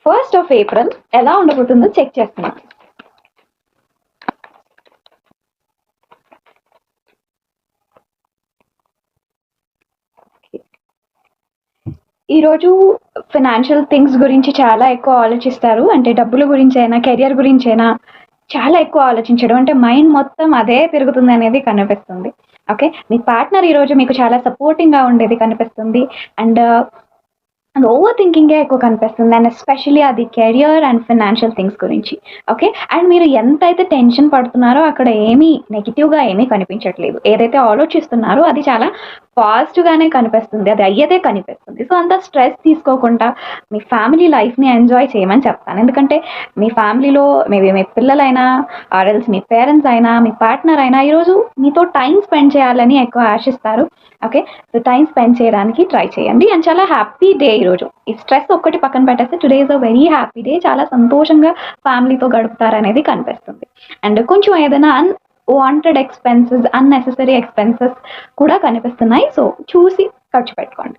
1st of April ఎలా ఉండబోతుందో check చేస్తున్నాం. ఈరోజు ఫైనాన్షియల్ థింగ్స్ గురించి చాలా ఎక్కువ ఆలోచిస్తారు. అంటే డబ్బుల గురించైనా, కెరియర్ గురించైనా చాలా ఎక్కువ ఆలోచించడం. అంటే మైండ్ మొత్తం అదే తిరుగుతుందనేది కనిపిస్తుంది. ఓకే. మీ పార్ట్నర్ ఈరోజు మీకు చాలా సపోర్టింగ్‌గా ఉండేది కనిపిస్తుంది. అండ్ ఓవర్ థింకింగే ఎక్కువ కనిపిస్తుంది. అండ్ ఎస్పెషల్లీ అది కెరియర్ అండ్ ఫైనాన్షియల్ థింగ్స్ గురించి. ఓకే. అండ్ మీరు ఎంతైతే టెన్షన్ పడుతున్నారో అక్కడ ఏమీ నెగెటివ్‌గా ఏమీ కనిపించట్లేదు. ఏదైతే ఆలోచిస్తున్నారో అది చాలా పాజిటివ్‌గానే కనిపిస్తుంది. అది అయ్యేదే కనిపిస్తుంది. సో, అంత స్ట్రెస్ తీసుకోకుండా మీ ఫ్యామిలీ లైఫ్‌ని ఎంజాయ్ చేయమని చెప్తాను. ఎందుకంటే మీ ఫ్యామిలీలో మేబీ మీ పిల్లలైనా ఆర్ ఎల్స్ మీ పేరెంట్స్ అయినా, మీ పార్ట్నర్ అయినా ఈరోజు మీతో టైమ్ స్పెండ్ చేయాలని ఎక్కువ ఆశిస్తారు. ఓకే. సో, టైమ్ స్పెండ్ చేయడానికి ట్రై చేయండి. అండ్ చాలా హ్యాపీ డే ఈరోజు. ఈ స్ట్రెస్ ఒక్కటి పక్కన పెట్టేస్తే today is a very happy day. చాలా సంతోషంగా ఫ్యామిలీతో గడుపుతారనేది కనిపిస్తుంది. అండ్ కొంచెం ఏదైనా అన్‌వాంటెడ్ ఎక్స్‌పెన్సెస్, అన్నెసెసరీ ఎక్స్‌పెన్సెస్ కూడా కనిపిస్తున్నాయి. సో, చూసి ఖర్చు పెట్టుకోండి.